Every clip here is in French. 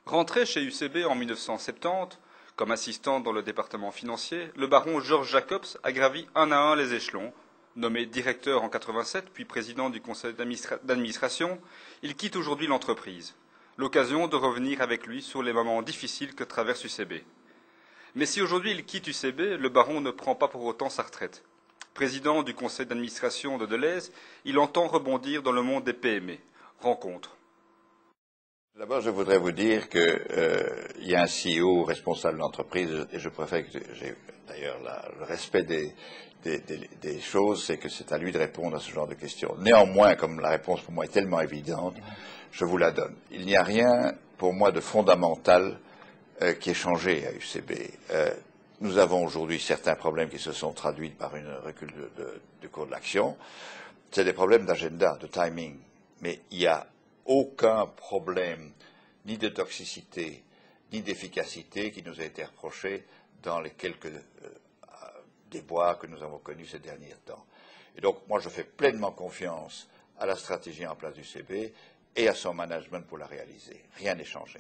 Rentré chez UCB en 1970, comme assistant dans le département financier, le baron Georges Jacobs a gravi un à un les échelons. Nommé directeur en 87, puis président du conseil d'administration, il quitte aujourd'hui l'entreprise. L'occasion de revenir avec lui sur les moments difficiles que traverse UCB. Mais si aujourd'hui il quitte UCB, le baron ne prend pas pour autant sa retraite. Président du conseil d'administration de Deleuze, il entend rebondir dans le monde des PME. Rencontre. D'abord, je voudrais vous dire qu'il y a un CEO responsable de l'entreprise, et je préfère que j'ai d'ailleurs le respect des choses, c'est que c'est à lui de répondre à ce genre de questions. Néanmoins, comme la réponse pour moi est tellement évidente, je vous la donne. Il n'y a rien pour moi de fondamental qui ait changé à UCB. Nous avons aujourd'hui certains problèmes qui se sont traduits par un recul du cours de l'action. C'est des problèmes d'agenda, de timing, mais il y a aucun problème ni de toxicité ni d'efficacité qui nous a été reproché dans les quelques déboires que nous avons connus ces derniers temps. Et donc, moi, je fais pleinement confiance à la stratégie en place du CB et à son management pour la réaliser. Rien n'est changé.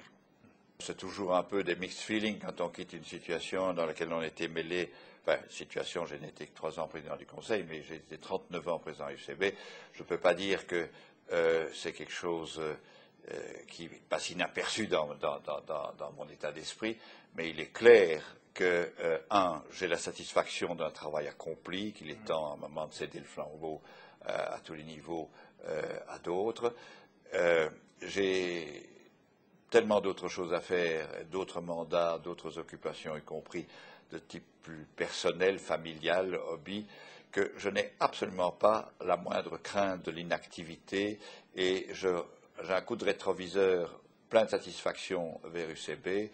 C'est toujours un peu des mixed feelings quand on quitte une situation dans laquelle on était mêlé. Enfin, situation, je n'étais que 3 ans président du Conseil, mais j'ai été 39 ans président du UCB. Je ne peux pas dire que c'est quelque chose qui passe inaperçu dans mon état d'esprit, mais il est clair que, j'ai la satisfaction d'un travail accompli, qu'il est temps à un moment de céder le flambeau à tous les niveaux à d'autres. J'ai tellement d'autres choses à faire, d'autres mandats, d'autres occupations, y compris de type plus personnel, familial, hobby, que je n'ai absolument pas la moindre crainte de l'inactivité et j'ai un coup de rétroviseur plein de satisfaction vers UCB,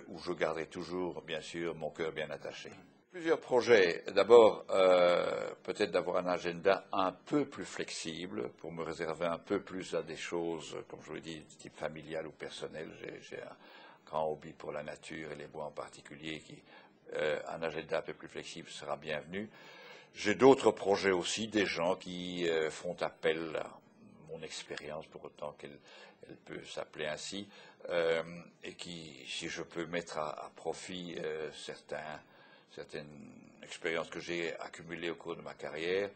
où je garderai toujours, bien sûr, mon cœur bien attaché. Plusieurs projets. D'abord, peut-être d'avoir un agenda un peu plus flexible pour me réserver un peu plus à des choses, comme je vous l'ai dit, de type familial ou personnel. J'ai un grand hobby pour la nature et les bois en particulier. Un agenda un peu plus flexible sera bienvenu. J'ai d'autres projets aussi, des gens qui font appel à mon expérience, pour autant qu'elle peut s'appeler ainsi, et qui, si je peux mettre à profit certaines expériences que j'ai accumulées au cours de ma carrière,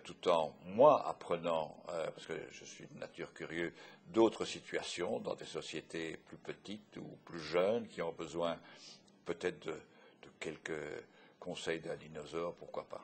tout en, moi, apprenant, parce que je suis de nature curieuse, d'autres situations dans des sociétés plus petites ou plus jeunes qui ont besoin peut-être de quelques conseils d'un dinosaure, pourquoi pas.